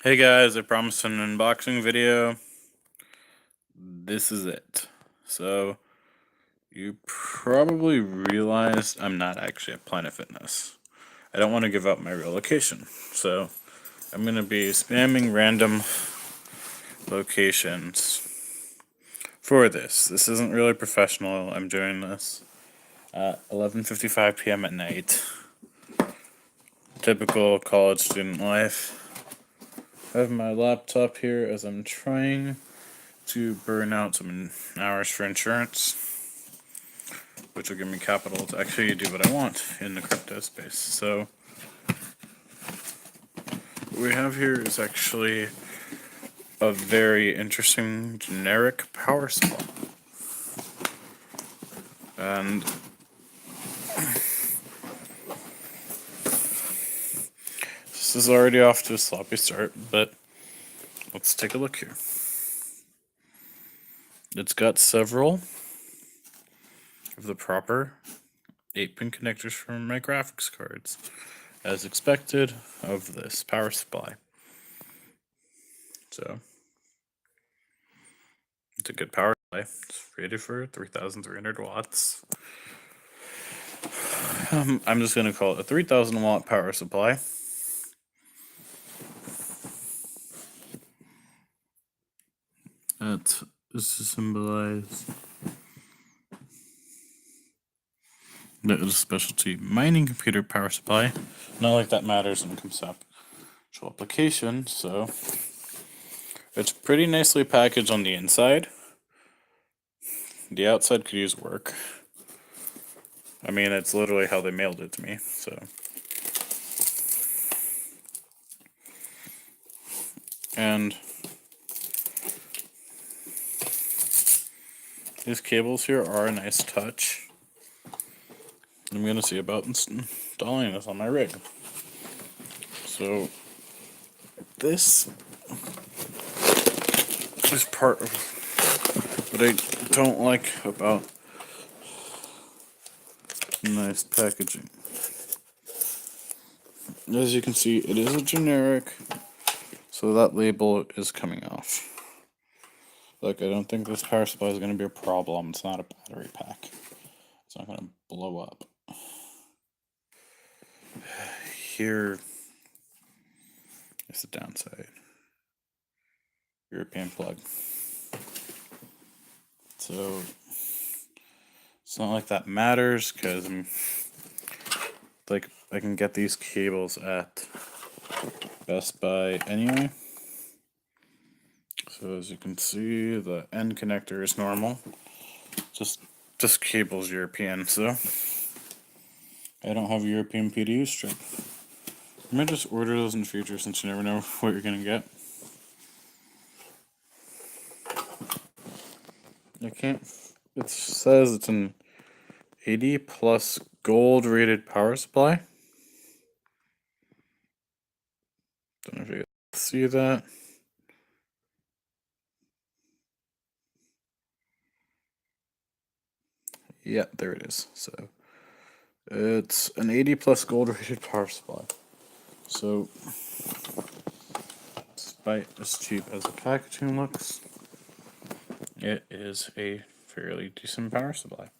Hey guys, I promised an unboxing video. This is it. So, you probably realized I'm not actually at Planet Fitness. I don't want to give out my real location. So, I'm going to be spamming random locations for this. This isn't really professional. I'm doing this at 11:55 p.m. at night. Typical college student life. I have my laptop here as I'm trying to burn out some hours for insurance, which will give me capital to actually do what I want in the crypto space. So what we have here is actually a very interesting generic power supply. And this is already off to a sloppy start, but let's take a look here. It's got several of the proper 8-pin connectors from my graphics cards, as expected of this power supply. So it's a good power supply. It's rated for 3,300 watts. I'm just going to call it a 3,000 watt power supply. This is symbolized. That is a specialty mining computer power supply. Not like that matters when it comes to actual application, so it's pretty nicely packaged on the inside. The outside could use work. I mean, it's literally how they mailed it to me, so. And these cables here are a nice touch. I'm going to see about installing this on my rig. So, this is part of what I don't like about nice packaging. As you can see, it is a generic, so that label is coming off. Look, I don't think this power supply is going to be a problem. It's not a battery pack. It's not going to blow up. Here is the downside. European plug. So it's not like that matters, because I'm like, I can get these cables at Best Buy anyway. So as you can see, the end connector is normal. Just cable's European, so I don't have a European PDU strip. I might just order those in the future, since you never know what you're gonna get. I can't. It says it's an 80 plus gold rated power supply. Don't know if you can see that. Yeah, there it is. So it's an 80 plus gold rated power supply. So despite as cheap as the packaging looks, it is a fairly decent power supply.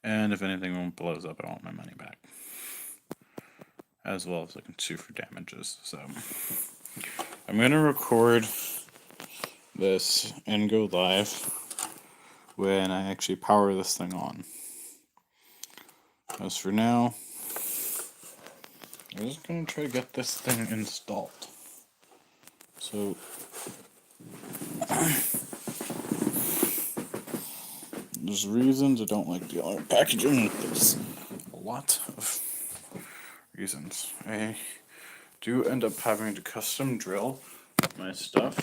And if anything blows up, I want my money back. As well as I can sue for damages. So I'm gonna record this and go live when I actually power this thing on. As for now, I'm just gonna try to get this thing installed. So there's reasons I don't like the packaging. There's a lot of reasons. I do end up having to custom drill my stuff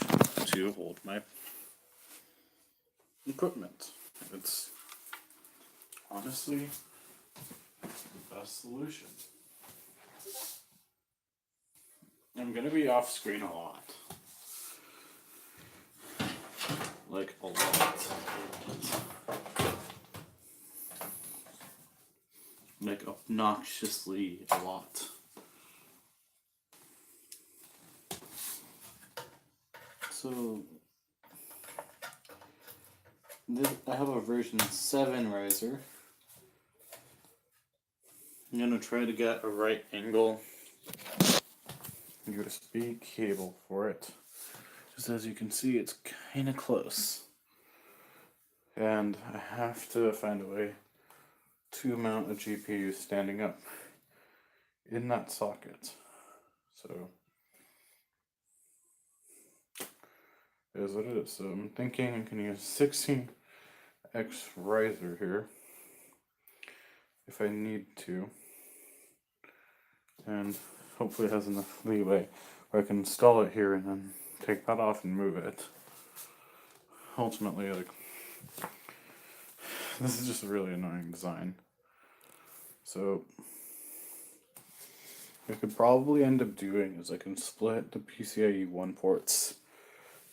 to hold my equipment. It's honestly the best solution. I'm gonna be off screen a lot. Like a lot. like obnoxiously a lot. So I have a version 7 riser. I'm gonna try to get a right angle USB cable for it. Just as you can see, it's kind of close. And I have to find a way to mount a GPU standing up in that socket. So, it is what it is. So I'm thinking I can use 16X riser here if I need to. And hopefully it has enough leeway where I can install it here and then take that off and move it. Ultimately, like, this is just a really annoying design. So what I could probably end up doing is I can split the PCIe 1 ports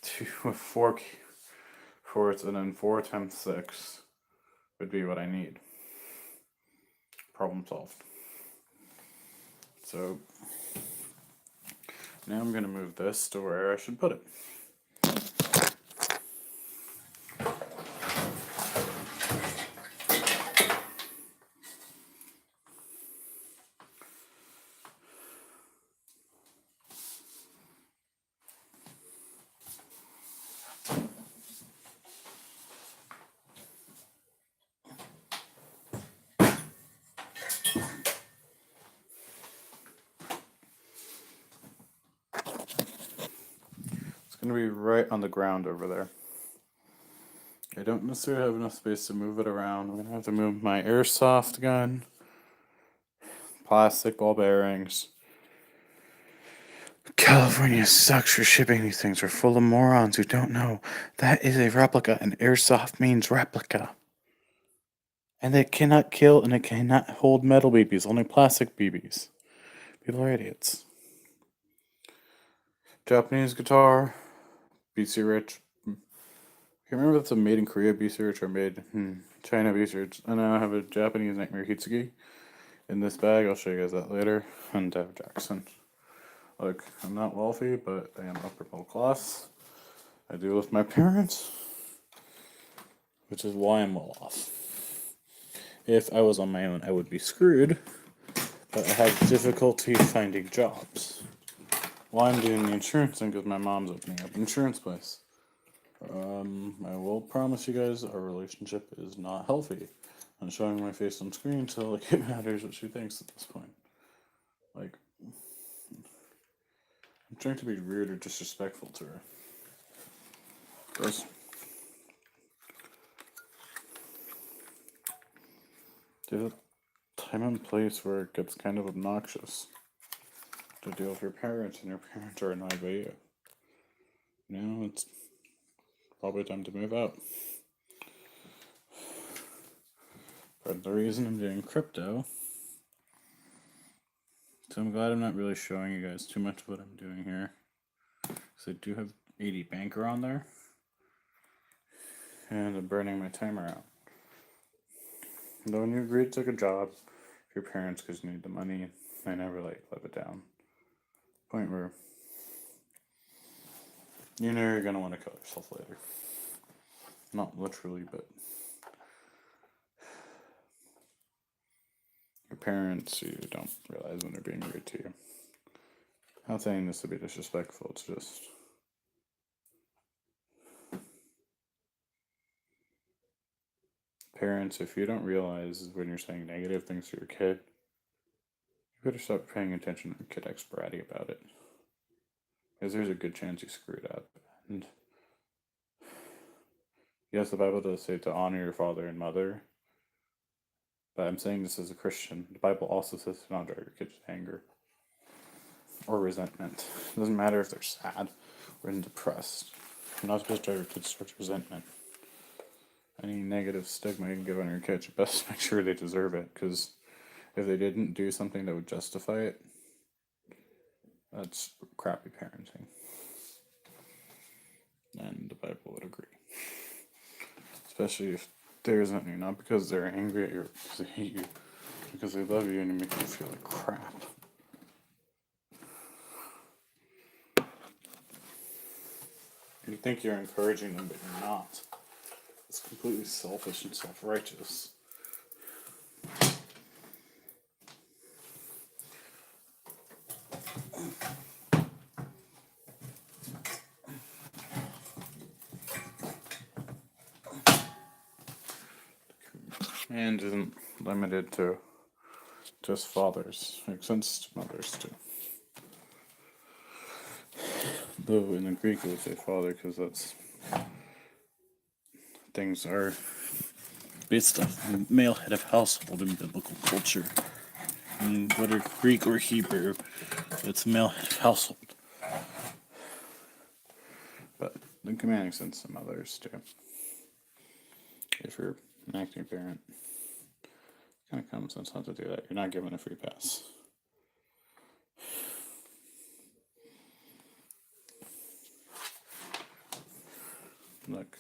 to 4 ports, and then 4 times 6 would be what I need. Problem solved. So now I'm going to move this to where I should put it. It's going to be right on the ground over there. I don't necessarily have enough space to move it around. I'm going to have to move my airsoft gun, plastic ball bearings. California sucks for shipping these things. We're full of morons who don't know that is a replica, and airsoft means replica. And it cannot kill and it cannot hold metal BBs, only plastic BBs. People are idiots. Japanese guitar, BC Rich. I can't remember if it's a made in Korea BC Rich or made in China BC Rich. And now I have a Japanese Nightmare Hitsugi in this bag. I'll show you guys that later. And Dev Jackson. Look, I'm not wealthy, but I am upper middle class. I do live with my parents, which is why I'm well off. If I was on my own, I would be screwed, but I have difficulty finding jobs. Well, I'm doing the insurance thing because my mom's opening up an insurance place. I will promise you guys our relationship is not healthy. I'm showing my face on screen, so like it matters what she thinks at this point. Like, I'm trying to be rude or disrespectful to her. Gross. There's a time and place where it gets kind of obnoxious to deal with your parents, and your parents are annoyed by you. Now it's probably time to move out. But the reason I'm doing crypto, so I'm glad I'm not really showing you guys too much of what I'm doing here, because I do have 80 Banker on there, and I'm burning my timer out. Though when you agree to take a job, your parents because you need the money, they never like let it down. Point where you know you're gonna want to kill yourself later. Not literally, but your parents, you don't realize when they're being rude to you. I'm not saying this to be disrespectful, it's just parents, if you don't realize when you're saying negative things to your kid, you better stop paying attention when your kid acts bratty about it. Because there's a good chance you screwed up. And yes, the Bible does say to honor your father and mother. But I'm saying this as a Christian. The Bible also says to not drive your kids to anger or resentment. It doesn't matter if they're sad or depressed. You're not supposed to drive your kids towards resentment. Any negative stigma you can give on your kids, you best make sure they deserve it. Because if they didn't do something that would justify it, that's crappy parenting. And the Bible would agree. Especially if they're resenting you, not because they're angry at you or because they hate you, because they love you and you make them feel like crap. You think you're encouraging them, but you're not. It's completely selfish and self-righteous. And isn't limited to just fathers. It extends to mothers too. Though in the Greek it would say father because that's things are based on male head of household in biblical culture. And whether Greek or Hebrew, it's male head of household. But the command extends to mothers too. If you're an acting parent, it kind of common sense not to do that. You're not given a free pass. Look,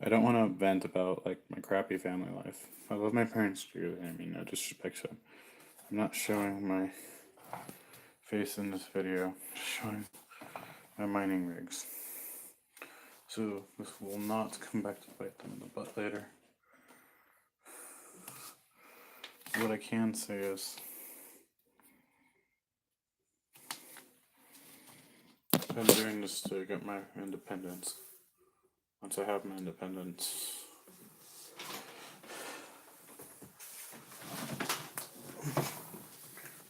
I don't want to vent about like my crappy family life. I love my parents dearly. I mean, no disrespect to them. I'm not showing my face in this video. I'm showing my mining rigs. So this will not come back to bite them in the butt later. What I can say is I've been doing this to get my independence. Once I have my independence,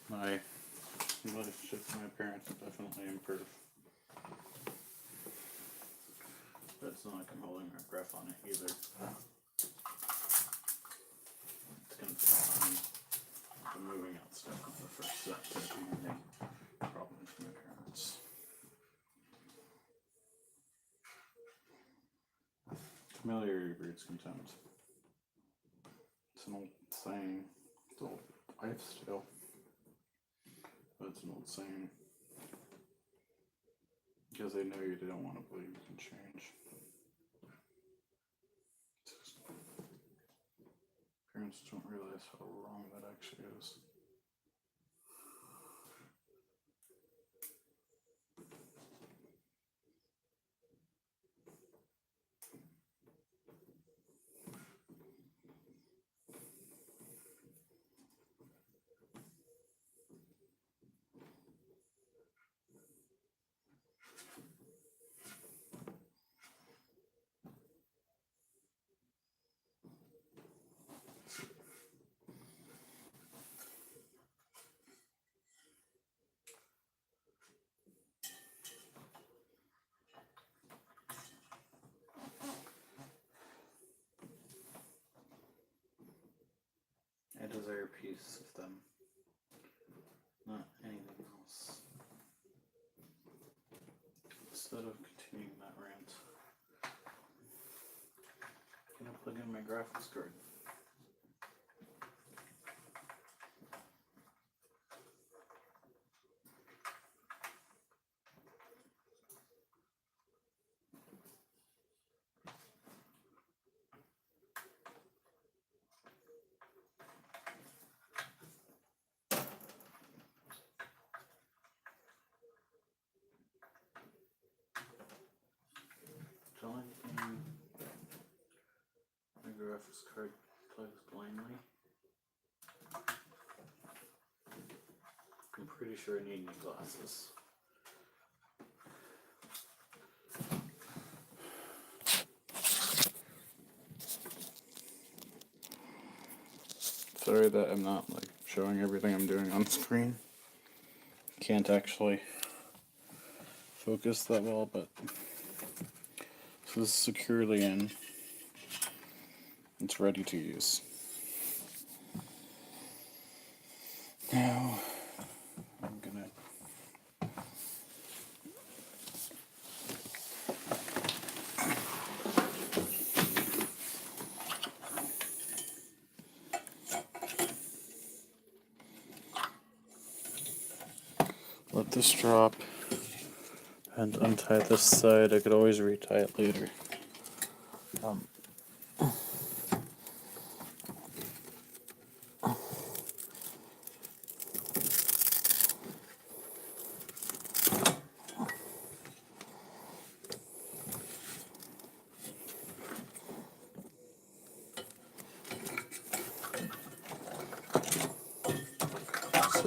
my relationship with my parents will definitely improve. But it's not like I'm holding my breath on it either. It's gonna take time. The moving out's definitely the first step to any problems for my parents. Familiarity breeds contempt. It's an old saying. It's old wife still. But it's an old saying. Because they know you, they don't want to believe you can change. Parents don't realize how wrong that actually is. I desire peace with them, not anything else. Instead of continuing that rant, I'm gonna plug in my graphics card. The only thing my graphics card plugs blindly. I'm pretty sure I need new glasses. Sorry that I'm not like showing everything I'm doing on screen. Can't actually focus that well, but this is securely in. It's ready to use. Now I'm gonna let this drop and untie this side. I could always retie it later.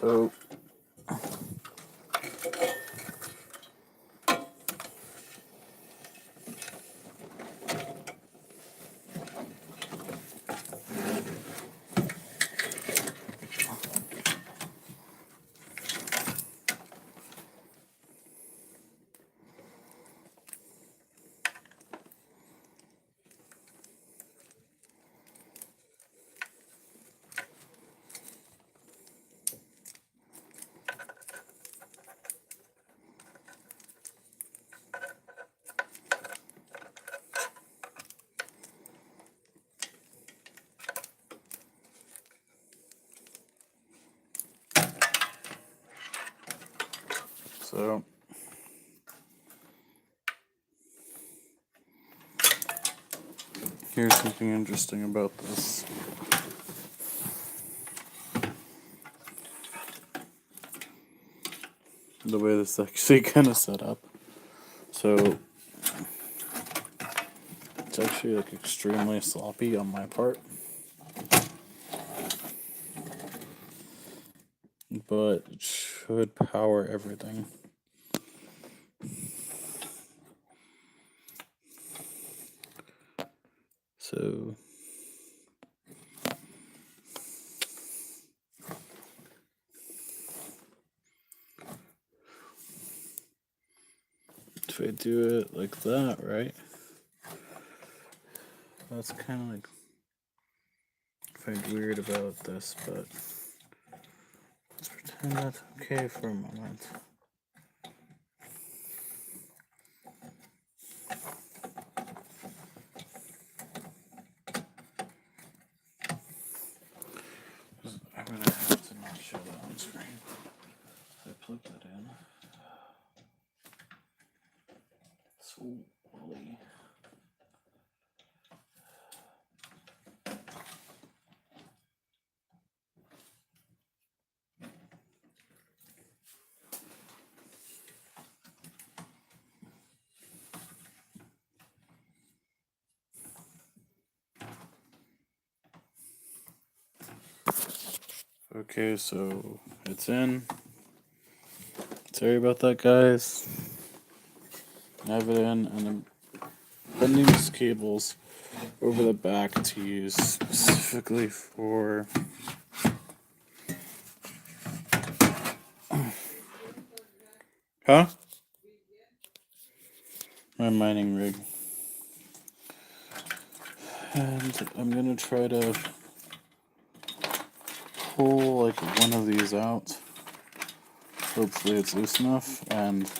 So So here's something interesting about this. The way this is actually kind of set up. So it's actually like extremely sloppy on my part. But it should power everything. So if I do it like that, right? That's kind of like, I find weird about this, but let's pretend that's okay for a moment. I'm gonna have to not show that on screen. I plug that in. So woolly. Okay, so it's in. Sorry about that, guys. I have it in, and I'm bending these cables over the back to use specifically for my mining rig. And I'm gonna try to pull like one of these out. Hopefully it's loose enough, and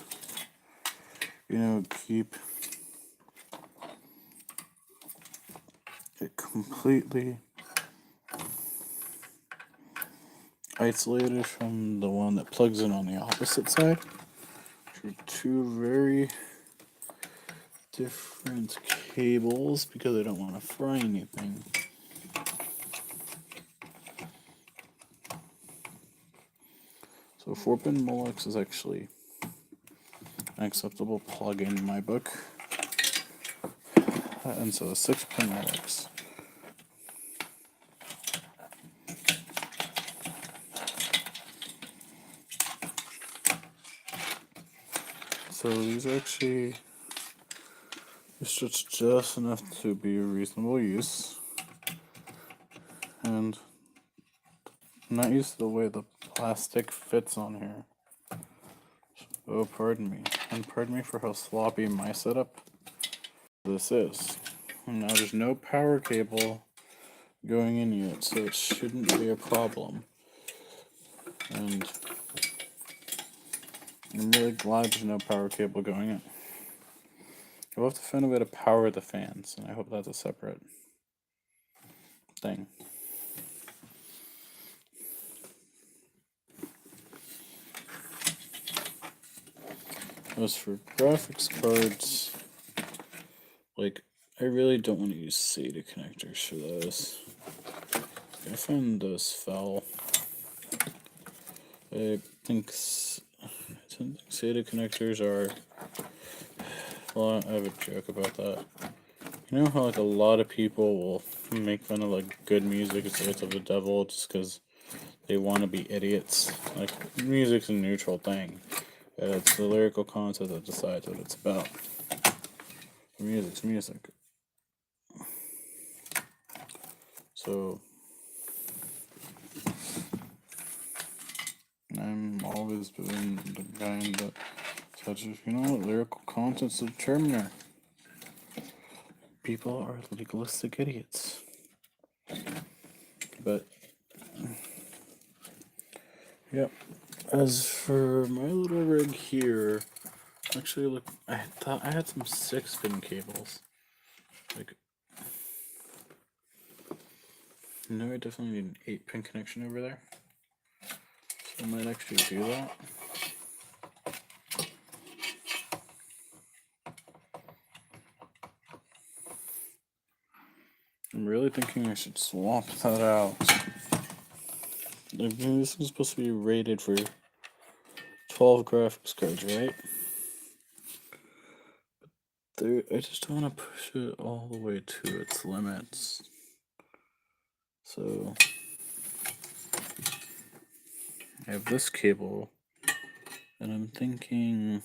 keep it completely isolated from the one that plugs in on the opposite side. Two very different cables because I don't want to fry anything. So 4-pin Molex is actually an acceptable plug-in in my book. And so a 6-pin Molex. So these are actually stretched just enough to be a reasonable use. And I'm not used to the way the plastic fits on here. Oh, pardon me. And pardon me for how sloppy my setup this is. And now there's no power cable going in yet, so it shouldn't be a problem. And I'm really glad there's no power cable going in. We'll have to find a way to power the fans, and I hope that's a separate thing. As for graphics cards, like, I really don't want to use SATA connectors for those. I find those foul. I think SATA connectors are. Well, I have a joke about that. You know how like a lot of people will make fun of like good music, it's of the devil, just because they want to be idiots. Like, music's a neutral thing. It's the lyrical content that decides what it's about. Music's music. So, I'm always been the kind that says, you know what, lyrical content's the determiner. People are legalistic idiots. But, yep. As for my little rig here, actually, look, I thought I had some 6-pin cables. Like, no, I definitely need an 8-pin connection over there. So I might actually do that. I'm really thinking I should swap that out. Like, this is supposed to be rated for 12 graphics cards, right? I just don't want to push it all the way to its limits. So I have this cable, and I'm thinking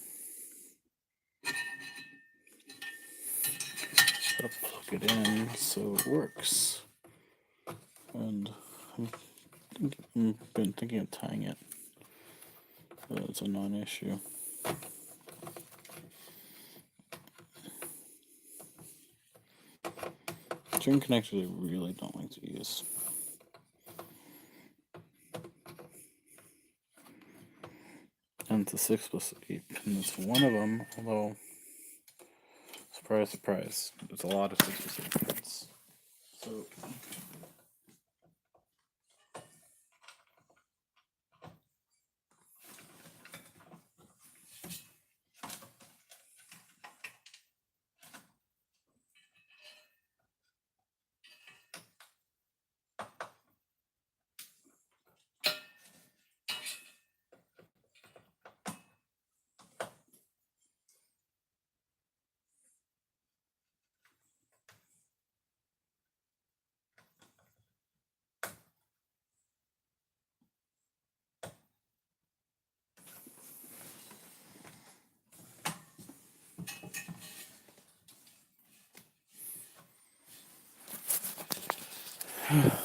how to plug it in so it works. And I've been thinking of tying it. It's a non-issue. String connectors I really don't like to use. And it's a 6+8, and it's one of them, although, surprise, surprise, it's a lot of 6+8 pins. So,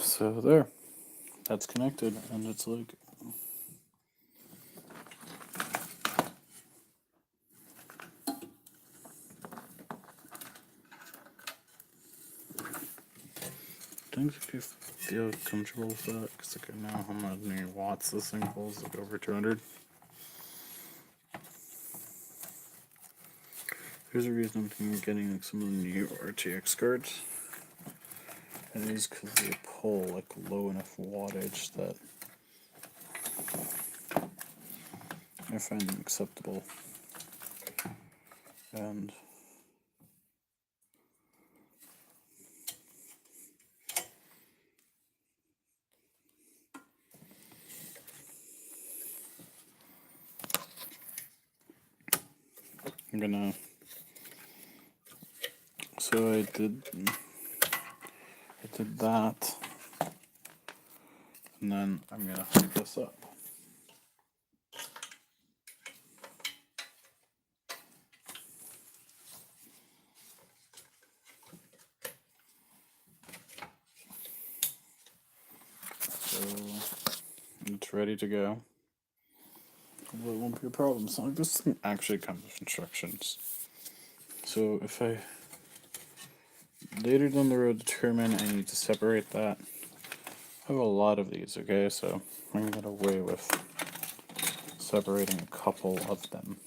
so there, that's connected, and it's like, I think if you feel comfortable with that, because like I know how many watts this thing pulls, like over 200. There's a reason I'm thinking of getting like some of the new RTX cards. And it is because they pull like low enough wattage that I find them acceptable. And I'm gonna, so I did that, and then I'm gonna hook this up. So it's ready to go. Well, it won't be a problem. So this thing actually comes with instructions. So if I later down the road determine I need to separate that, I have a lot of these, okay, so I'm gonna get away with separating a couple of them.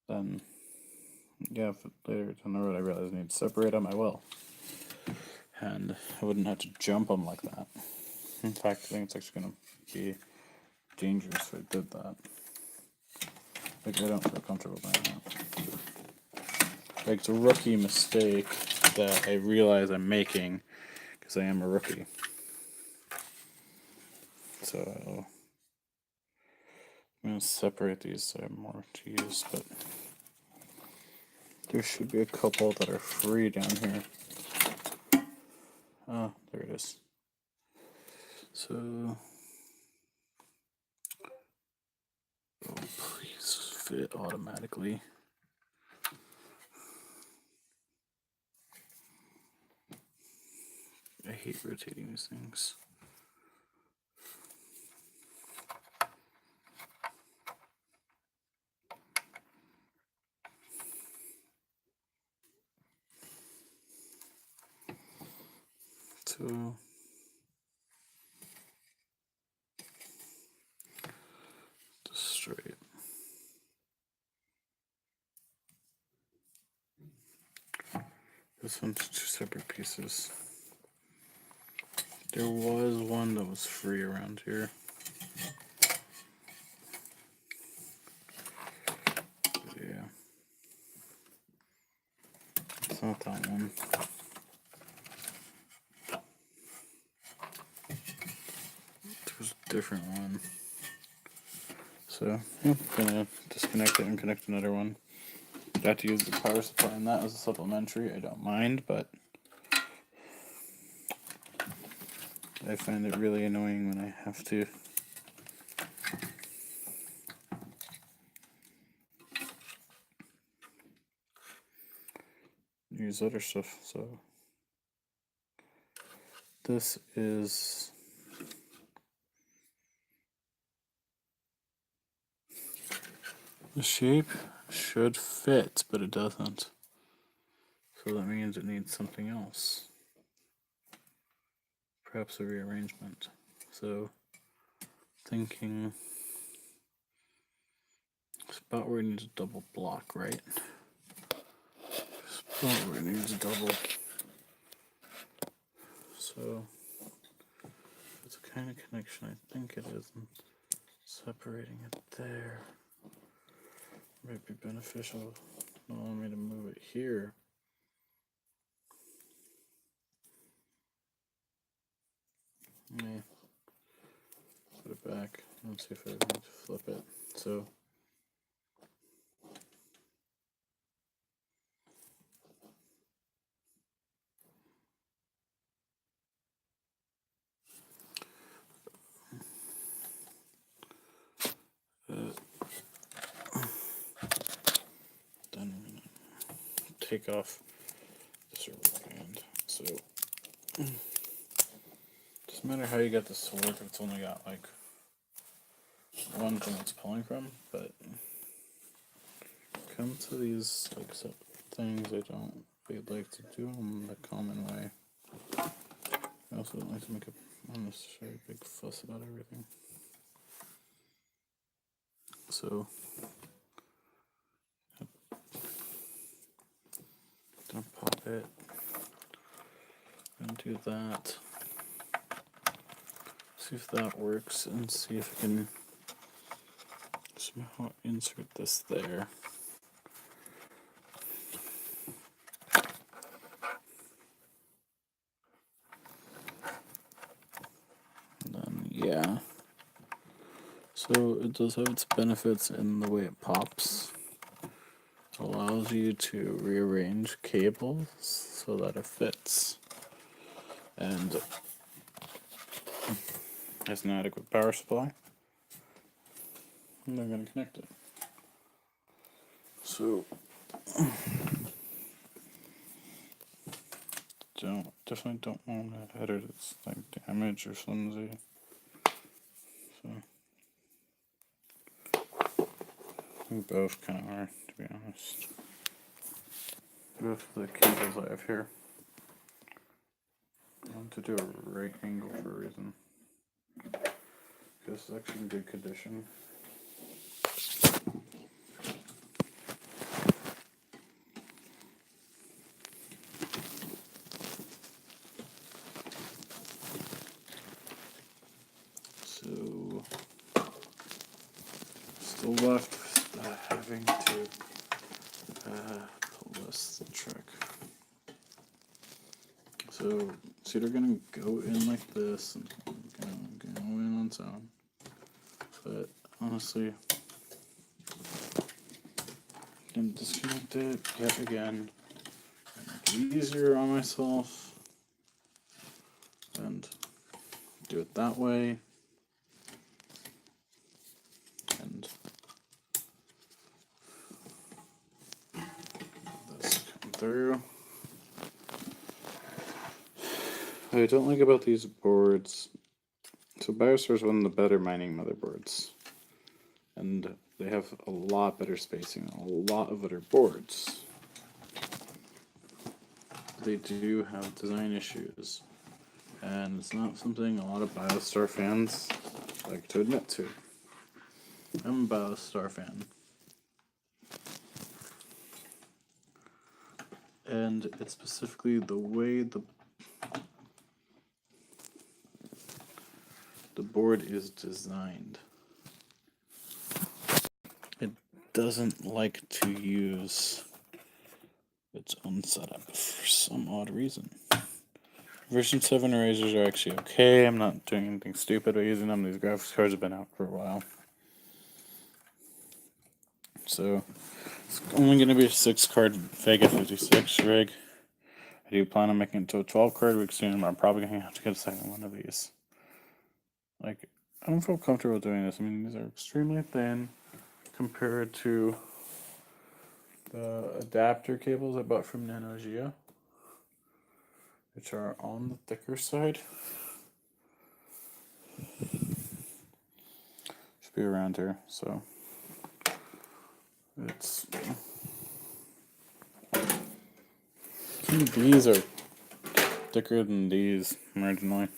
Then, yeah, if later down the road I realize I need to separate them, I will. And I wouldn't have to jump them like that. In fact, I think it's actually gonna be dangerous if I did that. Like, I don't feel comfortable doing that. Like, it's a rookie mistake that I realize I'm making because I am a rookie. So I'm going to separate these so I have more to use, but there should be a couple that are free down here. Oh, there it is. So, oh, please fit automatically. I hate rotating these things. So, just straight. This one's two separate pieces. There was one that was free around here. Yeah. It's not that one. There's a different one. So, yeah, I'm gonna disconnect it and connect another one. I have to use the power supply in that as a supplementary. I don't mind, but I find it really annoying when I have to use other stuff. So this is the shape should fit, but it doesn't. So that means it needs something else. Perhaps a rearrangement. So thinking spot where it needs a double block, right? Spot where it needs a double. So it's the kind of connection I think it is. And separating it there might be beneficial. Allow me to move it here. Yeah. Put it back. Let's see if I need to flip it. So then I'm gonna take off this rubber band. So doesn't matter how you get this to work if it's only got like one thing it's pulling from, but come to these like things I don't like to do them the common way. I also don't like to make a unnecessary big fuss about everything. So gonna pop it and do that. See if that works and see if I can somehow insert this there. And then, yeah. So it does have its benefits in the way it pops. It allows you to rearrange cables so that it fits. And has an adequate power supply. And I'm going to connect it. So definitely don't want a header that's like damaged or flimsy. So I think both kind of are, to be honest. Both the cables I have here. I want to do a right angle for a reason. Because it's actually in good condition. So still left having to pull this trick. So see, they're gonna go in like this and go in on its own. But honestly, I can disconnect it yet again. Make it easier on myself and do it that way. And this come through. What I don't like about these boards, so BioStar is one of the better mining motherboards. And they have a lot better spacing than a lot of other boards. They do have design issues. And it's not something a lot of BioStar fans like to admit to. I'm a BioStar fan. And it's specifically the way the board is designed. It doesn't like to use its own setup for some odd reason. Version 7 erasers are actually okay. I'm not doing anything stupid by using them. These graphics cards have been out for a while. So, it's only going to be a 6-card Vega 56 rig. I do plan on making it to a 12-card rig soon, but I'm probably going to have to get a second one of these. Like, I don't feel comfortable doing this. I mean, these are extremely thin compared to the adapter cables I bought from Nanogeo, which are on the thicker side. Should be around here, so it's. These are thicker than these originally.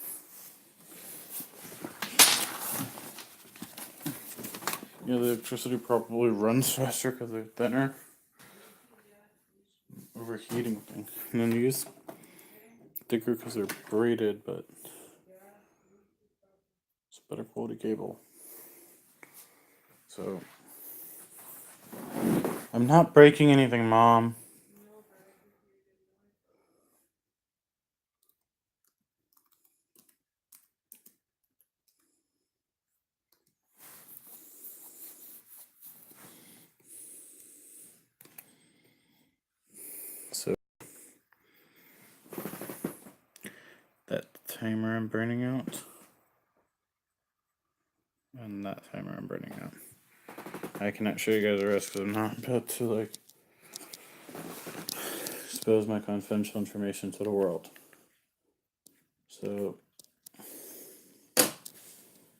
Yeah, the electricity probably runs faster because they're thinner. Overheating thing. And then these thicker because they're braided, but it's a better quality cable. So I'm not breaking anything, Mom. So that timer I'm burning out. And that timer I'm burning out. I cannot show you guys the rest because I'm not about to like expose my confidential information to the world. So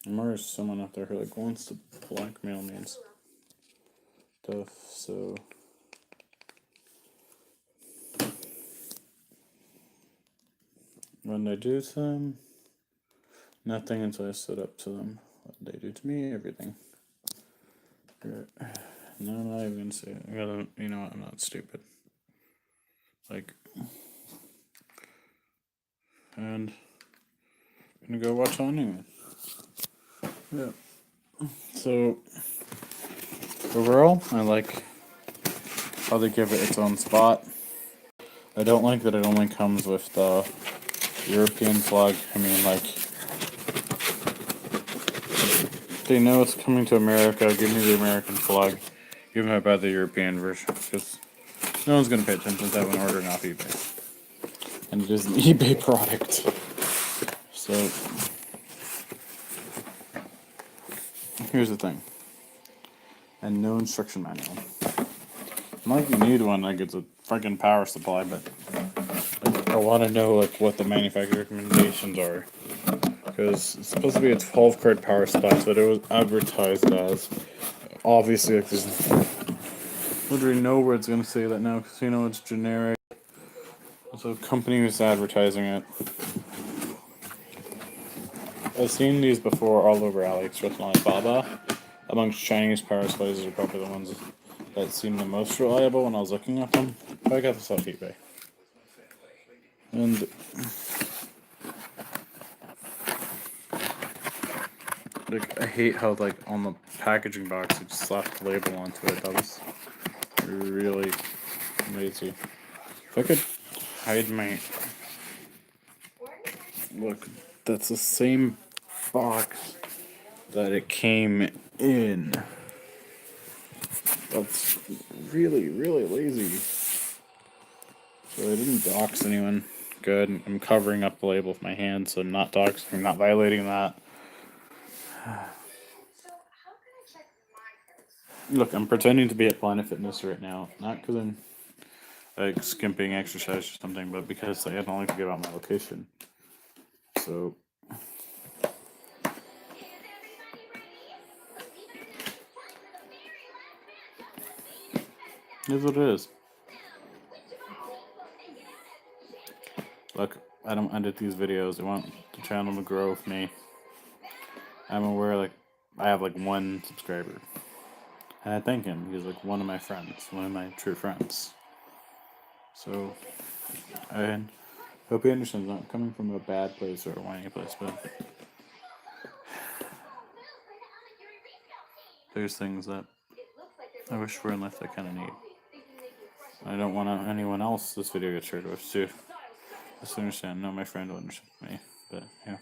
I'm already someone out there who like wants to blackmail me and stuff. So when I do to them, nothing until I stood up to them. What they do to me, everything. No, I'm not even gonna say it. You know what? I'm not stupid. Like, and I'm gonna go watch on anyway. Yeah. So overall, I like how they give it its own spot. I don't like that it only comes with the European flag. I mean, like, they know it's coming to America. Give me the American flag. Give me about the European version, because no one's going to pay attention to that when ordering off eBay. And it is an eBay product. So, here's the thing. And no instruction manual. Not like you need one, like it's a freaking power supply, but like, I want to know like what the manufacturer recommendations are. Because it's supposed to be a 12-card power supply, but it was advertised as. Obviously, like, there's literally no where it's going to say that now, because you know it's generic. So a company who's advertising it. I've seen these before all over AliExpress and Alibaba. Amongst Chinese power supplies are probably the ones that seem the most reliable when I was looking at them. I got this off eBay. And like, I hate how like on the packaging box it just slapped the label onto it. That was really lazy. If I could hide my look, that's the same box that it came in. That's really, really lazy. So I didn't dox anyone, good. I'm covering up the label with my hand, so I'm not doxing, I'm not violating that. Look, I'm pretending to be at Planet Fitness right now, not because I'm like skimping exercise or something, but because I don't like to give out my location. So here's what it is. Look, I don't edit these videos. I want the channel to grow with me. I'm aware, like, I have like 1 subscriber. And I thank him. He's like one of my friends, one of my true friends. So, I hope he understands. I'm not coming from a bad place or a whiny place, but there's things that I wish for in life I kind of need. I don't want anyone else this video gets shared with too. Just understand. No, my friend will understand me, but yeah.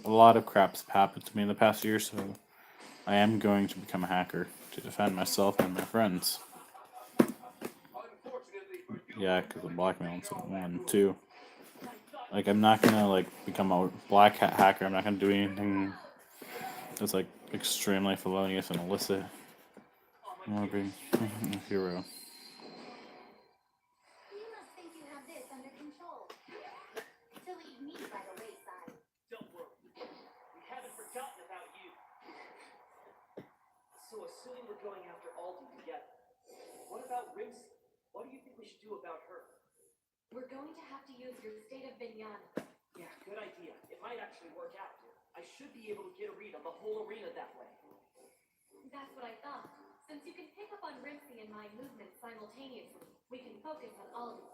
A lot of crap's happened to me in the past year, so I am going to become a hacker to defend myself and my friends. Yeah, because I'm blackmailing someone too. Like, I'm not gonna like become a black hat hacker. I'm not gonna do anything that's like extremely felonious and illicit. I want to be a hero. So assuming we're going after Alden together, what about Rimsey? What do you think we should do about her? We're going to have to use your state of Vinyan. Yeah, good idea. It might actually work out. I should be able to get a read on the whole arena that way. That's what I thought. Since you can pick up on Rimsey and my movements simultaneously, we can focus on Alden.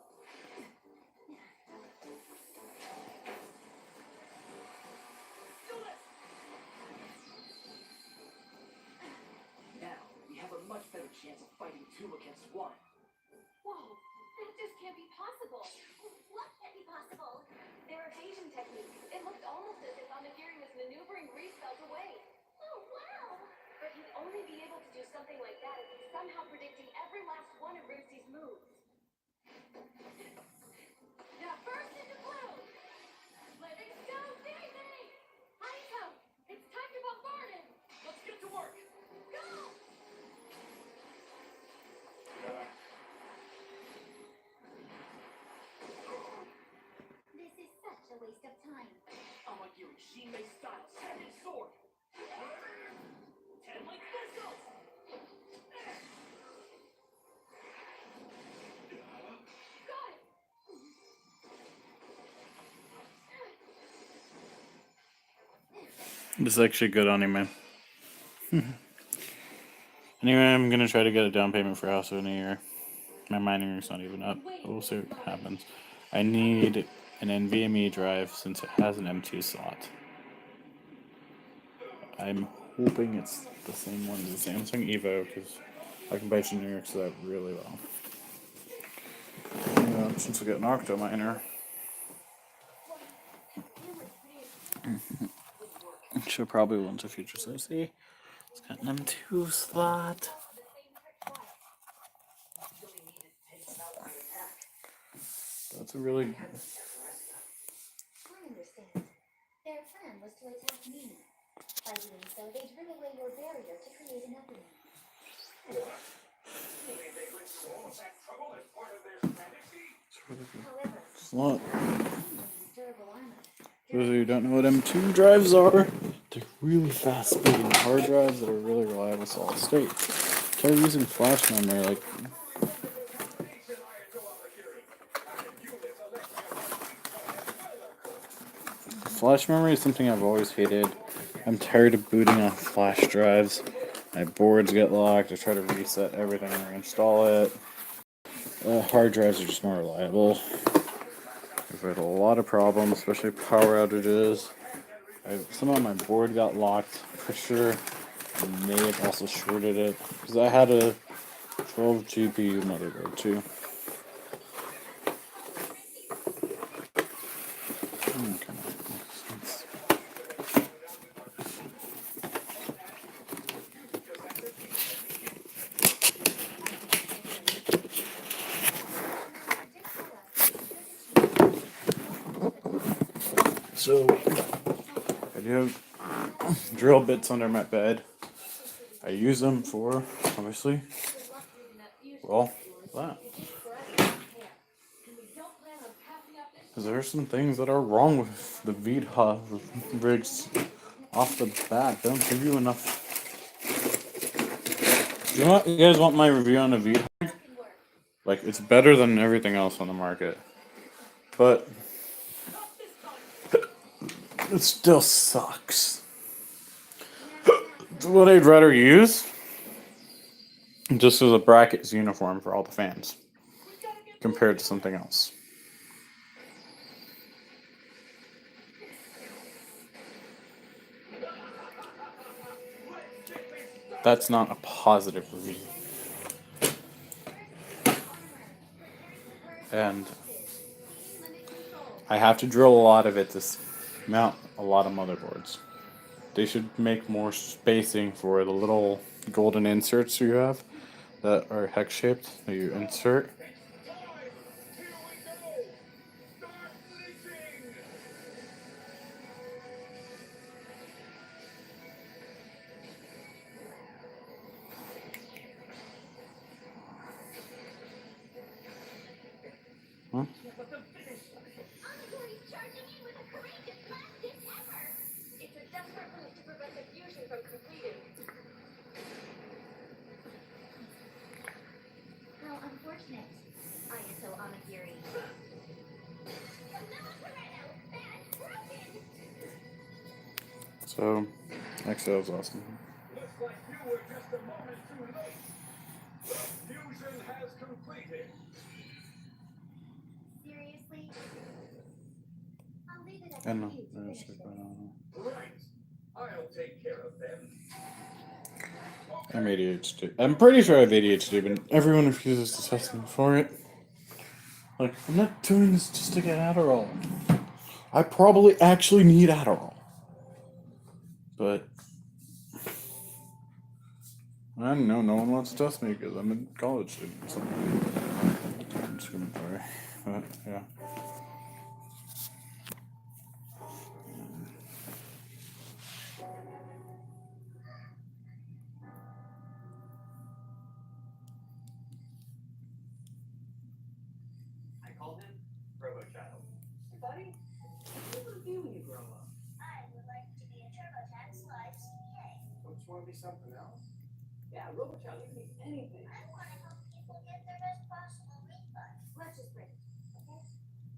Now, we have a much better chance of fighting 2 against 1. Whoa, that just can't be possible. What can't be possible? Their evasion technique. It looked almost as if Onigiri was maneuvering Reese felt away. Oh, wow! But he'd only be able to do something like that if he's somehow predicting every last one of Rimsey's moves. Now burst into bloom! Let it go, Daisy! Haiko, it's time to bombard him! Let's get to work! Go! This is such a waste of time. Onigiri Shinmei style second sword! 10 like missiles! Got it! This is actually good on him, man. Anyway, I'm gonna try to get a down payment for House in a year. My mining ring's not even up. We'll see what happens. I need an NVMe drive since it has an M2 slot. I'm hoping it's the same one as the Samsung Evo because I can buy generics of that really well. Since we got an Octo miner. Should probably want a future so see. It's got an M2 slot. That's a really I understand. Their plan was to attack me. By doing so, they drew away your barrier to create an opening. However, slot. durable armor. For those of you who don't know what M2 drives are, they're really fast speeding hard drives that are really reliable solid state. Try using flash memory like flash memory is something I've always hated. I'm tired of booting off flash drives. My boards get locked. I try to reset everything and reinstall it. Hard drives are just more reliable. I've had a lot of problems, especially power outages. Somehow my board got locked. For sure, I may have also shorted it because I had a 12 GPU motherboard too. So I do have drill bits under my bed. I use them for, obviously, well, that. Because there are some things that are wrong with the Vita rigs off the bat. They don't give you enough. You guys want my review on the Vita? Like, it's better than everything else on the market. But it still sucks. It's what I'd rather use. Just as a brackets uniform for all the fans. Compared to something else. That's not a positive review. And I have to drill a lot of it to mount a lot of motherboards. They should make more spacing for the little golden inserts you have that are hex shaped that you insert. Huh? He's charging in with the courageous fastest ever. It's a desperate move to prevent the fusion from completing. How unfortunate. ISO Amagiri. So, Excel is awesome. Looks like you were just a moment too late. The fusion has completed. Seriously? I'll leave it up I to know. you to finish this. Right. I'll take care of them. I'm ADHD. I'm pretty sure I have ADHD, but everyone refuses to test me for it. Like, I'm not doing this just to get Adderall. I probably actually need Adderall. But I don't know, no one wants to test me because I'm a college student or something. I'm discriminatory. But, yeah. I called him Robo Child. Hey, buddy, what do you want to be when you grow up? I would like to be a TurboTax Live CPA. Don't you want to be something else? Yeah, Robo Child, you can be anything. I want to help people get their best possible refund. Let's just break it, okay?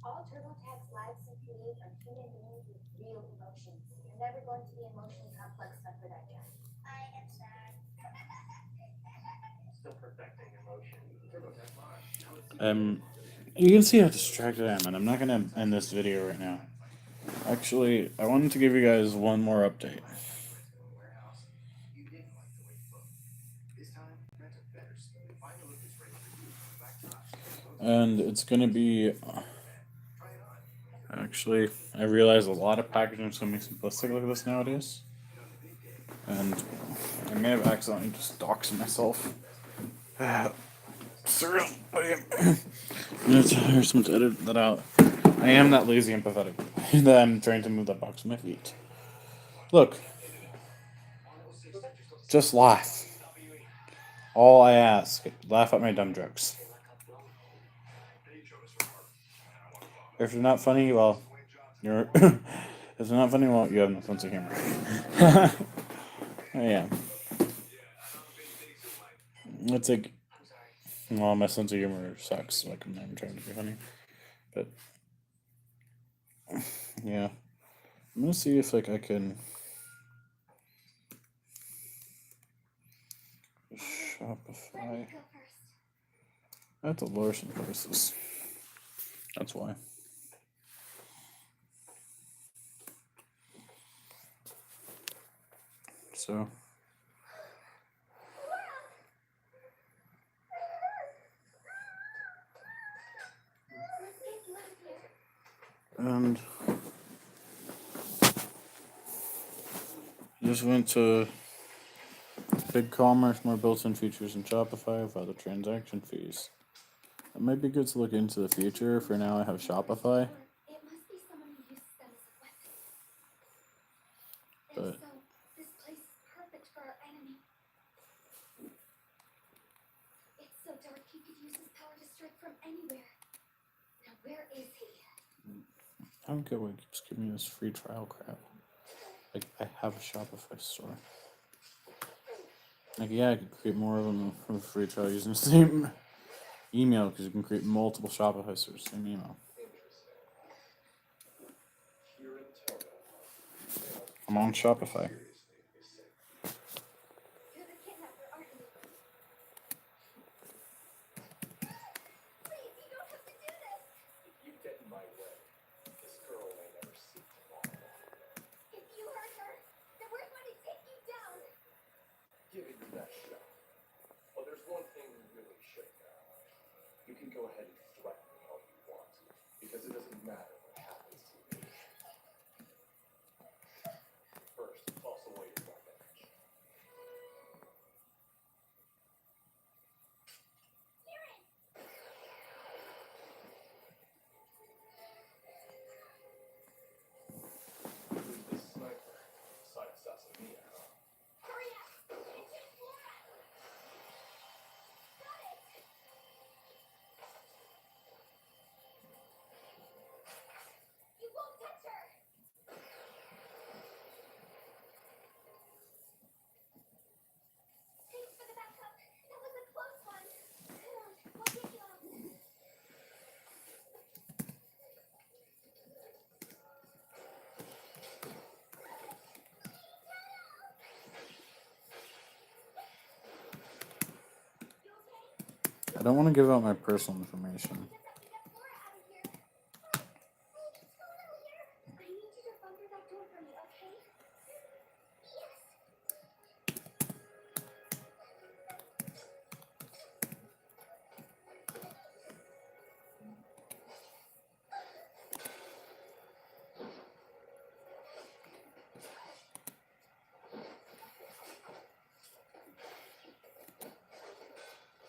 All TurboTax Live CPAs are human beings with real emotions. You're never going to be emotionally complex enough for that job. I am sad. Still perfecting emotion. TurboTax Live. You can see how distracted I am, and I'm not gonna end this video right now. Actually, I wanted to give you guys one more update. Warehouse. You didn't like the way you looked. This time, meant a better speed. Find a look that's ready for you. Back to us. And it's gonna be. Actually, I realize a lot of packaging is gonna be simplistic like this nowadays. And I may have accidentally just doxed myself. Seriously. Here's someone to edit that out. I am that lazy and pathetic that I'm trying to move that box with my feet. Look. Just laugh. All I ask. Laugh at my dumb jokes. If they're not funny, well, you're... if they're not funny, well, you have no sense of humor. Yeah. It's like... Well, my sense of humor sucks. Like, I'm not even trying to be funny. But... Yeah. I'm gonna see if, like, I can... Shopify. Let me go first. I have to lower some prices. That's why. So... Let's get you out of here. And just went to BigCommerce, more built-in features in Shopify with other transaction fees. It might be good to look into the future. For now, I have Shopify. It must be someone who uses them as a weapon. But So, this place is perfect for our enemy. It's so dark he could use his power to strike from anywhere. Now, where is he? I don't get why it keeps giving me this free trial crap. Like, I have a Shopify store. Like, yeah, I could create more of them for free trial using the same email, because you can create multiple Shopify stores, same email. I'm on Shopify. You're the kidnapper, aren't you? Please, you don't have to do this! If you get in my way, this girl may never see tomorrow. If you hurt her, then we're going to take you down! Giving you that shot. Well, there's one thing you really should know. You can go ahead and threaten me all you want, because it doesn't matter what happens to me. First, toss away your weapon. Who's this sniper? Side assassin Mia, huh? Hurry up! It's in Flora! Got it! You won't touch her! Thanks for the backup. That was a close one. Come on, we'll get you out. You okay? I don't want to give out my personal information. Get Flora out of here. What's going on here? I need you to run through that door for me, okay? Yes.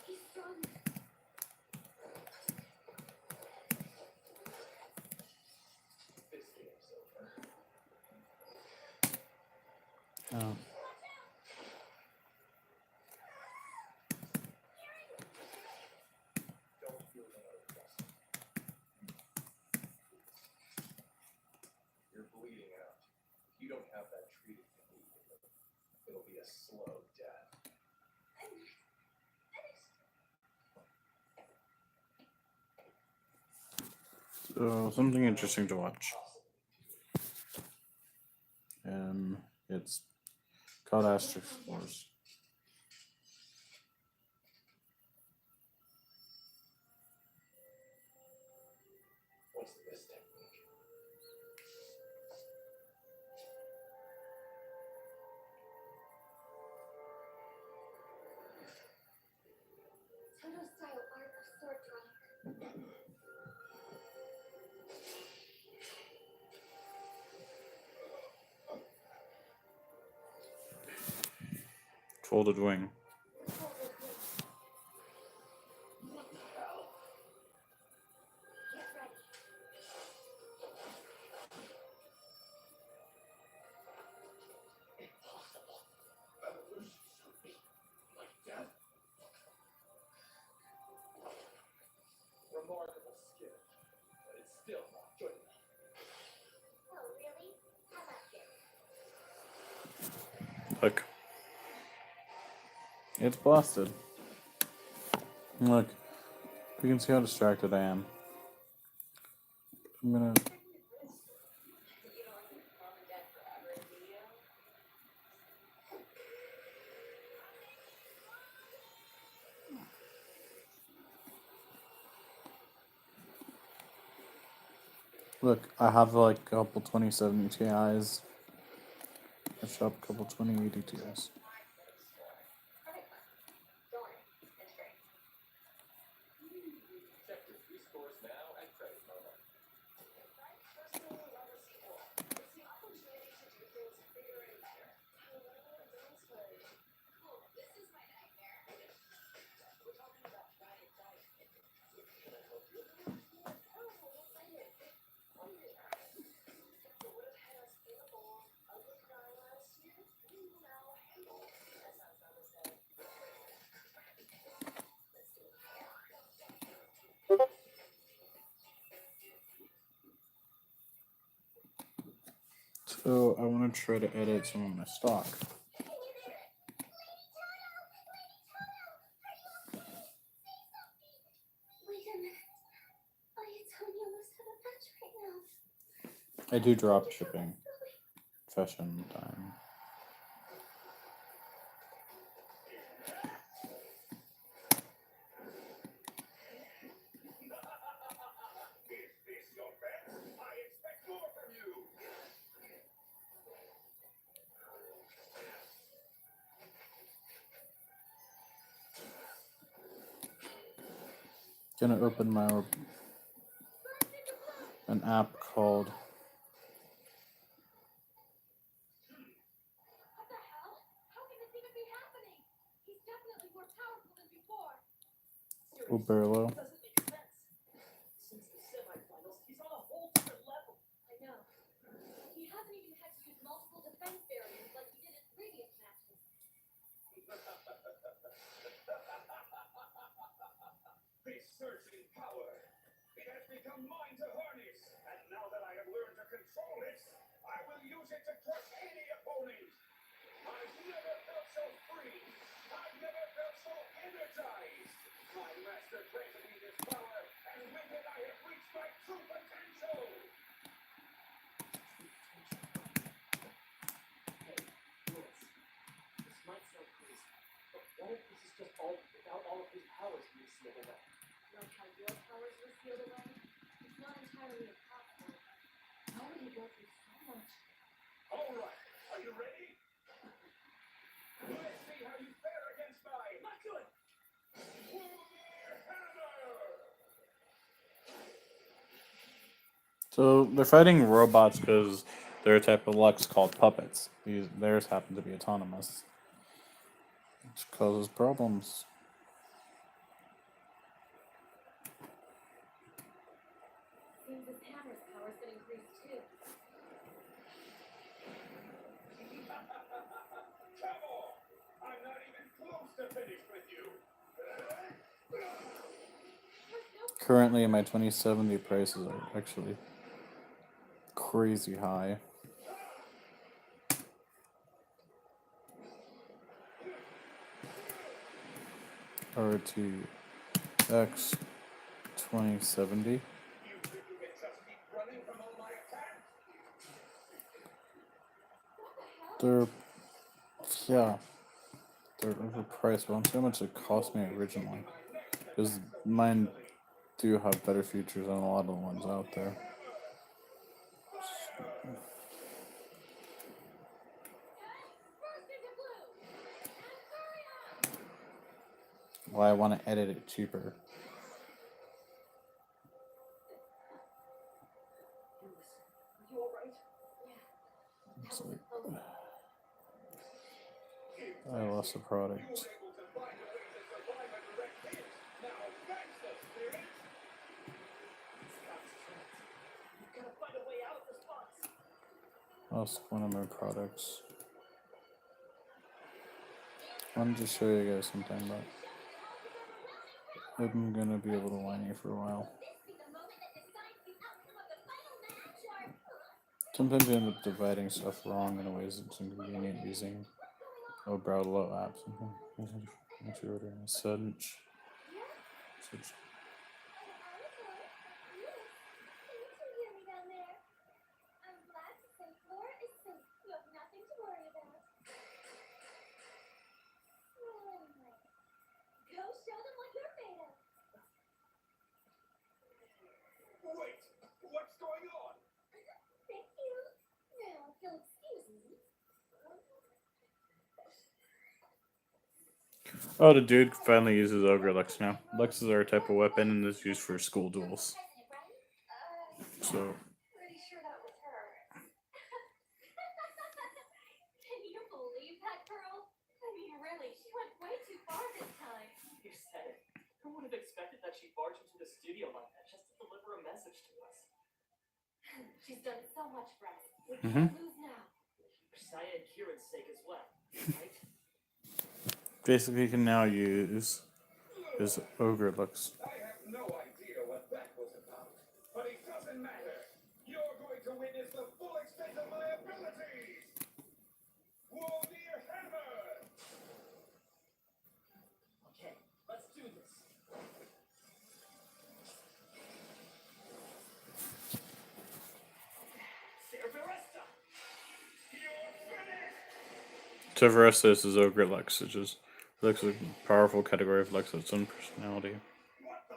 He's strong. This game's over. Oh. Don't feel another trust. You're bleeding out. If you don't have that treated immediately, it'll be a slow death. So, something interesting to watch. It's called Asterix Wars. What's this technique? Toto-style art of sword drawing. Folded wing. What the hell? Get ready. Impossible. Evolution should be like death. Remarkable skill, but it's still not good enough. Oh, really? How about this? Look. It's blasted. Look. You can see how distracted I am. I'm gonna. Look, I have like a couple 2070 Ti's. I shop a couple 2080 Ti's. Check your free scores now at Credit Karma. So I want to try to edit some of my stock. Wait a minute. Antonio must have a patch right now. I do drop shipping. Fashion time. Is this your best? I expect more from you. Gonna open my an app called What the hell? How can this even be happening? He's definitely more powerful than before. Uberlo. Doesn't make sense. Since the semifinals, he's on a whole different level. I know. He hasn't even had to use multiple defense barriers like he did in previous matches. This surging power, it has become mine to harness. And now that I have learned to control it, I will use it to crush any opponent. I've never felt so free. I've never felt so energized. My master granted me this power, and with it I have reached my true potential. Hey, Lewis, this might sound crazy, but what if this is just all without all of his powers being sealed away? Like how your powers were sealed away? It's not entirely impossible. How would he go through so much? All right, are you ready? Let's see how you fare against my Not good. Lunar Hammer. So they're fighting robots because they're a type of Lux called puppets. Theirs happen to be autonomous, which causes problems. Seems his hammer's power's been increased too. Come on! I'm not even close to finished with you. Currently, my 2070 prices are actually crazy high. RTX 2070. You think you can just keep running from all my attacks? They're overpriced, but I'm how much it cost me originally. Because mine do have better features than a lot of the ones out there. Burst into blue! And hurry up! Well, I want to edit it cheaper. Lewis, are you alright? It's like, I lost the product. You were able to find a way to survive a direct hit. Now that's the spirit. Scott's trapped. You've got to find a way out of this box. Lost one of my products. I wanted to show you guys something, but I'm gonna be a little whiny for a while. Sometimes I end up dividing stuff wrong in ways that's inconvenient using Oberlo apps. Actually, ordering a Sedge. I'm glad to say Flora is safe. You have nothing to worry about. Go show them what you're made of. Wait, what's going on? Thank you. Now, if you'll excuse me. Oh, the dude finally uses Ogre Lux now. Luxes are a type of weapon and is used for school duels. So, Pretty sure that was her. Can you believe that girl? I mean, really, she went way too far this time. You said it. Who would have expected that she'd barge into the studio like that just to deliver a message to us? She's done so much for us. We Mhm. can't lose now. For Saya and Kieran's sake as well, right? basically, you can now use his Ogre Lux. I have no idea what that was about, but it doesn't matter. You're going to witness the full extent of my ability. Severus is Ogre Lex, which is Lex is a powerful category of Lex with its own personality. What the?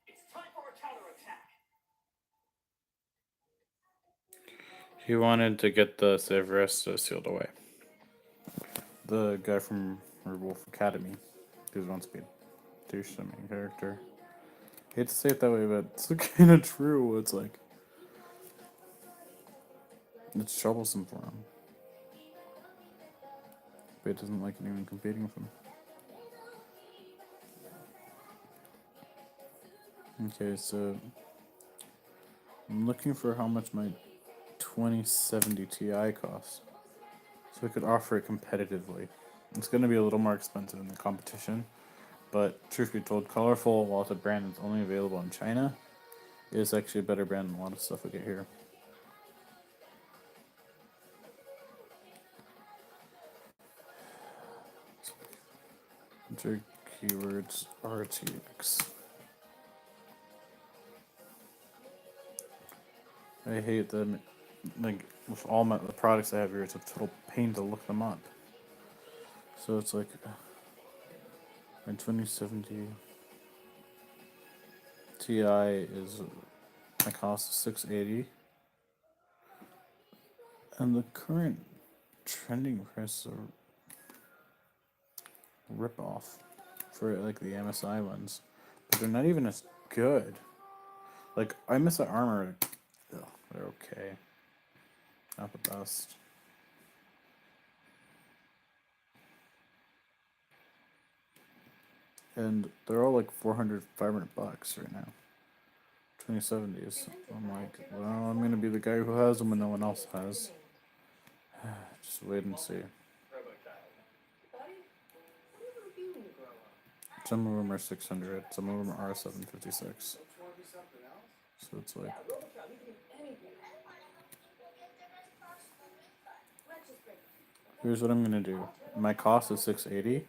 It's time for a counterattack. He wanted to get the Severus sealed away. The guy from Werewolf Academy, who wants to be a douche the main character. Hate to say it that way, but it's kind of true. It's like it's troublesome for him. But he doesn't like anyone competing with him. Okay, so I'm looking for how much my 2070 Ti costs, so I could offer it competitively. It's going to be a little more expensive in the competition, but truth be told, Colorful, while it's a brand that's only available in China, is actually a better brand than a lot of stuff we get here. Enter keywords RTX. I hate them. Like with all the products I have here, it's a total pain to look them up. So it's like my 2070 Ti is my cost is $680, and the current trending price is a ripoff for like the MSI ones, but they're not even as good. Like MSI Armor, they're okay, not the best. And they're all like $400, $500 right now. 2070s. I'm like, well, I'm gonna be the guy who has them when no one else has. Just wait and see. Some of them are 600. Some of them are 756. So it's like. Here's what I'm gonna do. My cost is $680.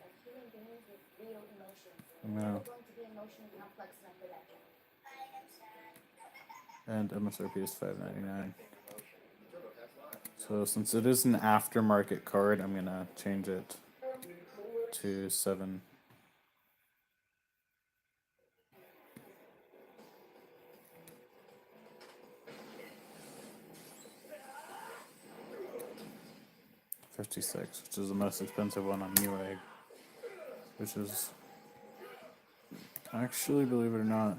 I'm gonna. And MSRP is $599. So since it is an aftermarket card, I'm gonna change it to $7. $56, which is the most expensive one on Newegg, which is actually, believe it or not,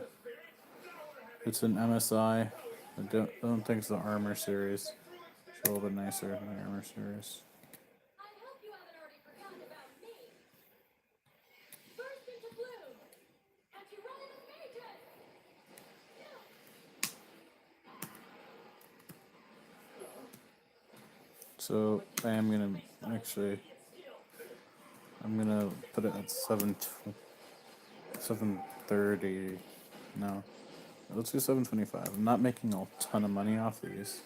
it's an MSI. I don't think it's the Armor series. It's a little bit nicer than the Armor series. I hope you haven't already forgotten about me. Burst into bloom. And you run into mages. So I am gonna I'm gonna put it at 730. No, let's do 725. I'm not making a ton of money off these,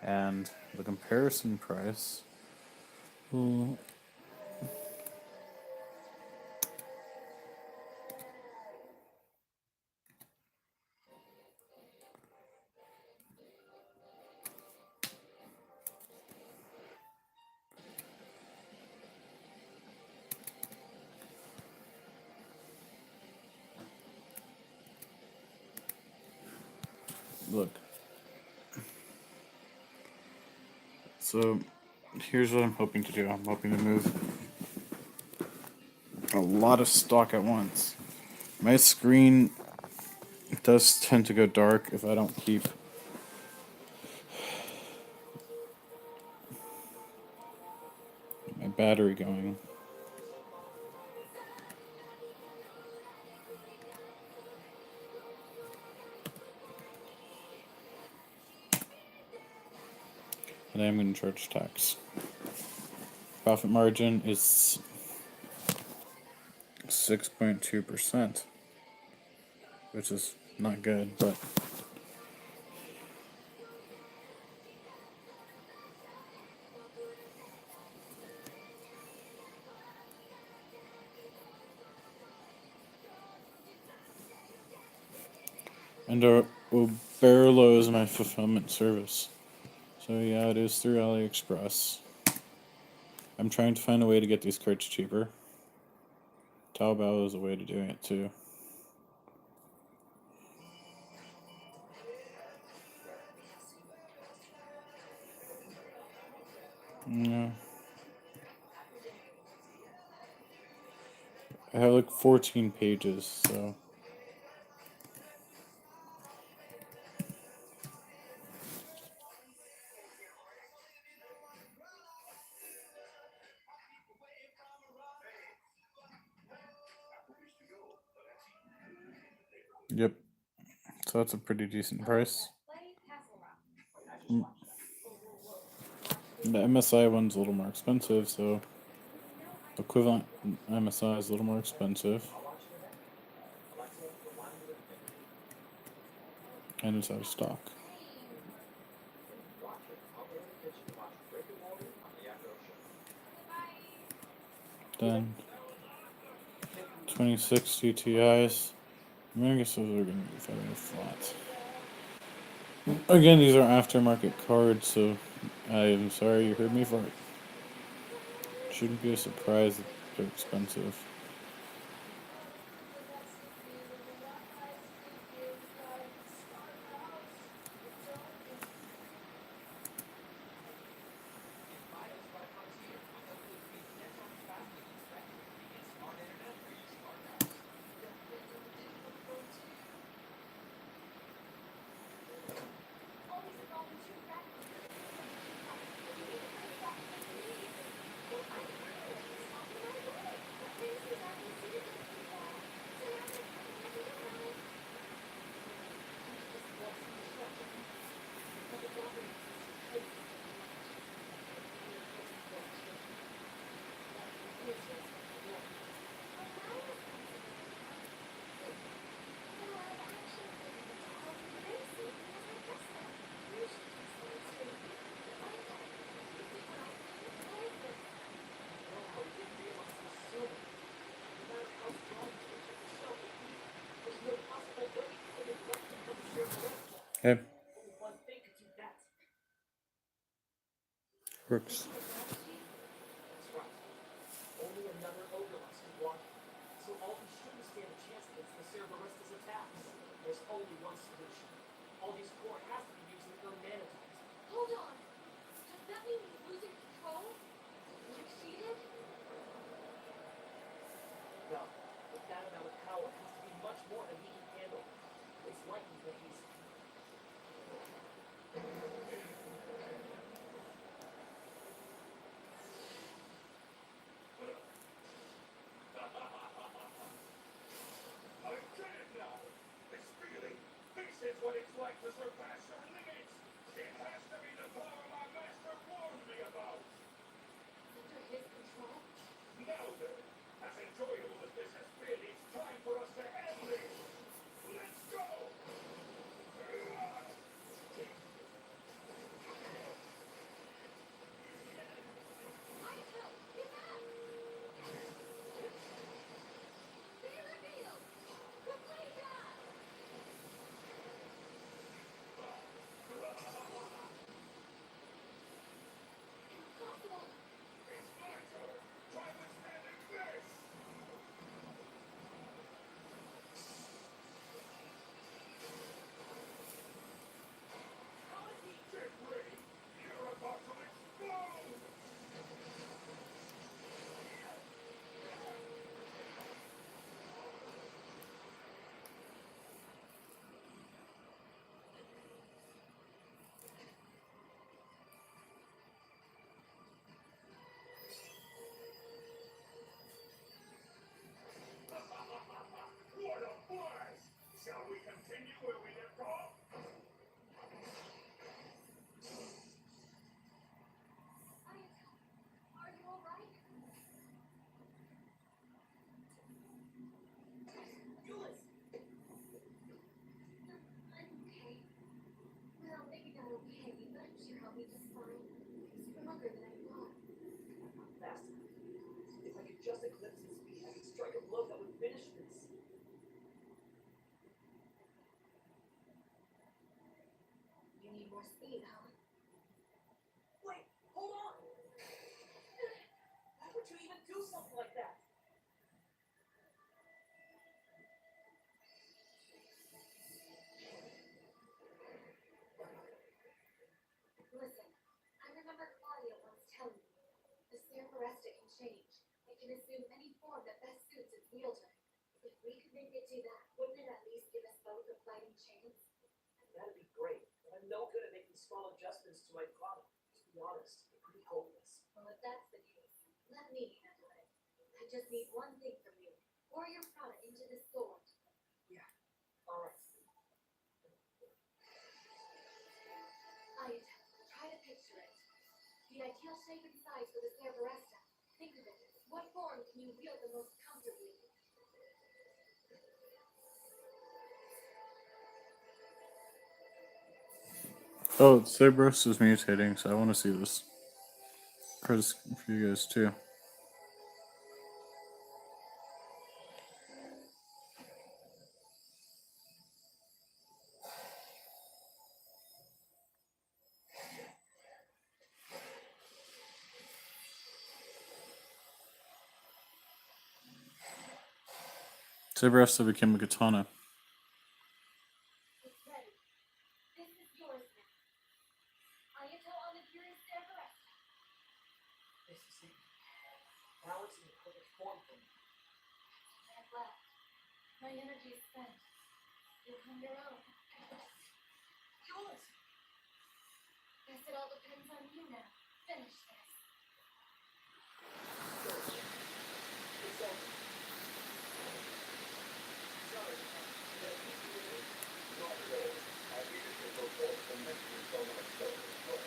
and the comparison price. Well, look. So here's what I'm hoping to do. I'm hoping to move a lot of stock at once. My screen does tend to go dark if I don't keep my battery going. And I'm going to charge tax. Profit margin is 6.2%, which is not good, but And Oberlo is my fulfillment service. So yeah, it is through AliExpress. I'm trying to find a way to get these cards cheaper. Taobao is a way to doing it too. Yeah. I have like 14 pages, so. Yep. So that's a pretty decent price. The MSI one's a little more expensive, so the equivalent MSI is a little more expensive. And it's out of stock. Then 26 GTIs. I guess those are going to be very flat. Again, these are aftermarket cards, so I'm sorry you heard me fart. Shouldn't be a surprise that they're expensive. Okay. Works. Only another Ogre can block it. So Aldi shouldn't stand a chance against the Cerberistas' attacks. There's only one solution. Aldi's core has to be using unmanaged. Hold on. Does that mean he's losing control? Succeeded? No, with that amount of power, it has to be much more than he can handle. It's likely that he's... I get it now. This feeling, this is what it's like to surpass your limits. It has to be the power my master warned me about. Under his control? Now then, as enjoyable as this has been, it's time for us to end this. Let's go. speed, huh? Wait, hold on! Why would you even do something like that? Listen, I remember Claudia once telling me, the Cerberesta can change. It can assume any form that best suits its wielder. If we could make it do that, wouldn't it at least give us both a fighting chance? That'd be great, but I'm no good at making small adjustments to my product. To be honest, I'm pretty hopeless. Well, if that's the case, let me handle it. I just need one thing from you. Pour your product into the sword. Alright. Ayato, try to picture it. The ideal shape and size for the Cerberesta. Think of it. What form can you wield the most comfortably? Oh, Cerberus is mutating, so I want to see this. Credits for you guys too. Cerberus became a katana. It's ready. This is yours now. Ayato on the Fury Cerberesta. This is it. Now it's in perfect form for me. I have left. My energy is spent. You'll come your own. Jules! Guess it all depends on you now. Finish this. It's over. Sorry. Not at all. I needed to report the mental so much so as well.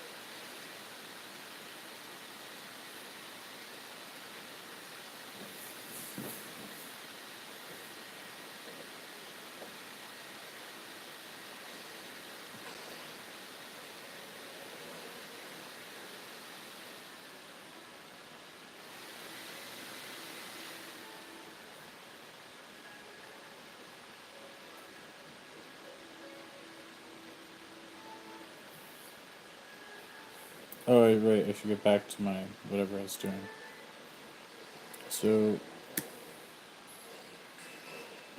Oh, right, I should get back to my whatever I was doing. So,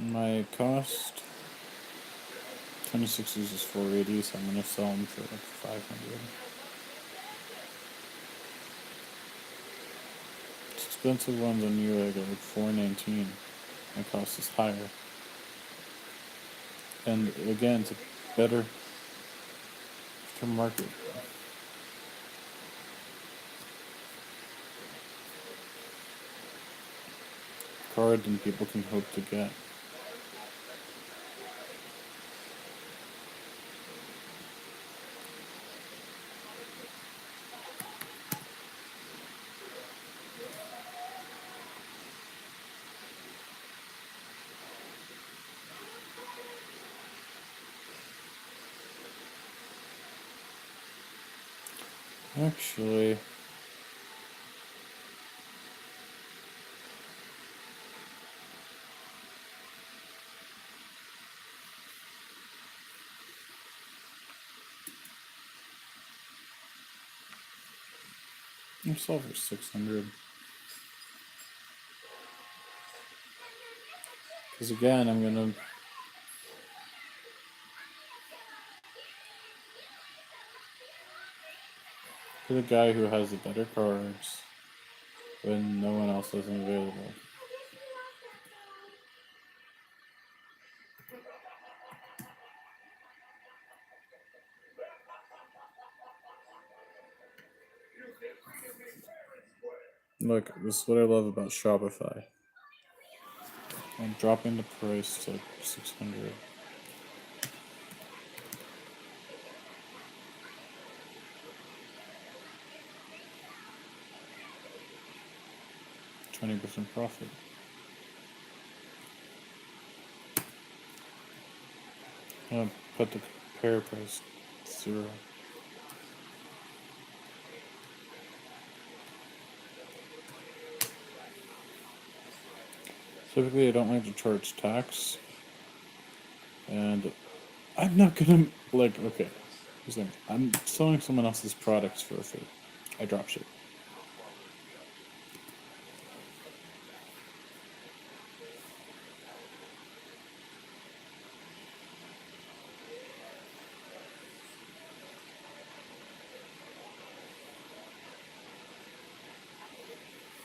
my cost 26 uses 480, so I'm gonna sell them for like 500. Expensive ones on Newegg are like 419. My cost is higher. And again, it's a better market. Card than people can hope to get. Actually, I'm sell for 600. Because again, I'm gonna for the guy who has the better cards when no one else is available. You defeated me fair and square. Look, this is what I love about Shopify. I'm dropping the price to 600. %20 profit. I'm gonna put the compare price 0. Typically, I don't like to charge tax, and I'm not gonna like. Okay, He's like, I'm selling someone else's products for a fee. I dropship.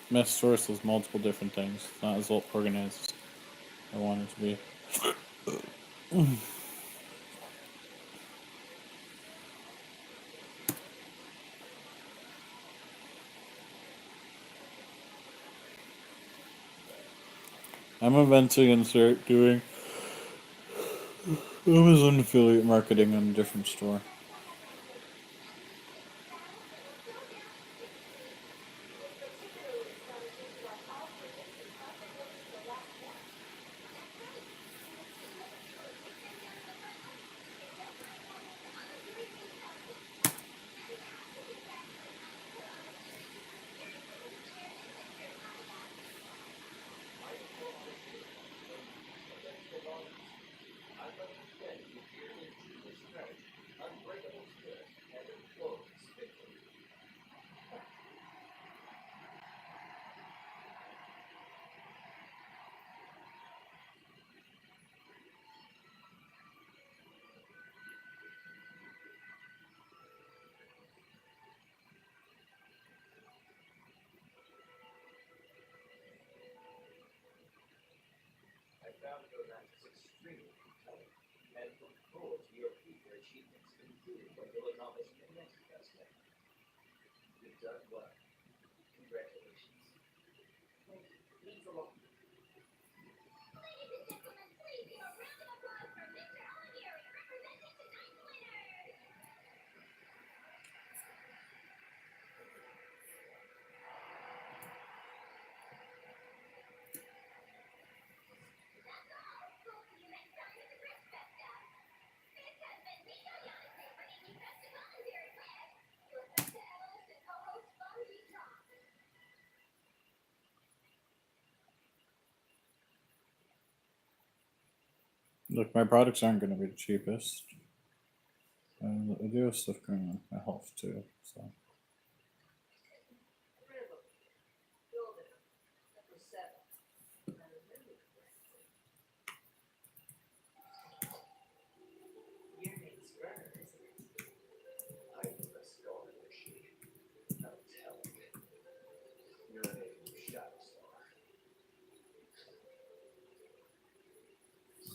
Mess store sells multiple different things. It's not as organized as I want it to be. I'm eventually gonna start doing Amazon affiliate marketing on a different store. I found those answers extremely compelling, and look forward to your future achievements, including what you'll accomplish in your next investment. You've done well. Congratulations. Thank you. Means a lot. Ladies and gentlemen, please give a round of applause for Mr. Alighieri, representing tonight's winners. That's all. We'll see you next time at the Chris Festa. This has been Nico Johnson bringing you best of voluntary with your Festa analyst and co-host Bonji Talk. Look, my products aren't going to be the cheapest. I do have stuff going on with my health too, so. Rhythm. Building. Number 7. I remember correctly. Your name's Runner, isn't it? I'm the star machine. I'm telling you. You're a shadow star.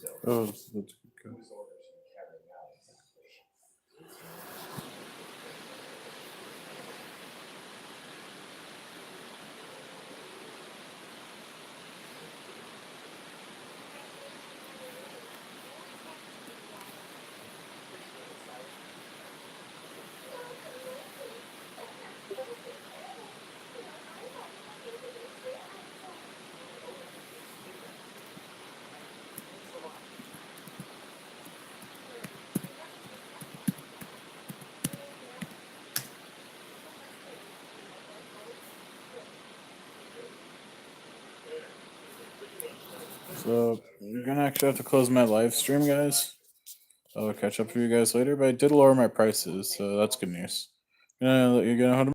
So, Oh, that's good. whose orders are you carrying out exactly? So, I'm gonna actually have to close my live stream, guys. I'll catch up with you guys later, but I did lower my prices, so that's good news. You're gonna hold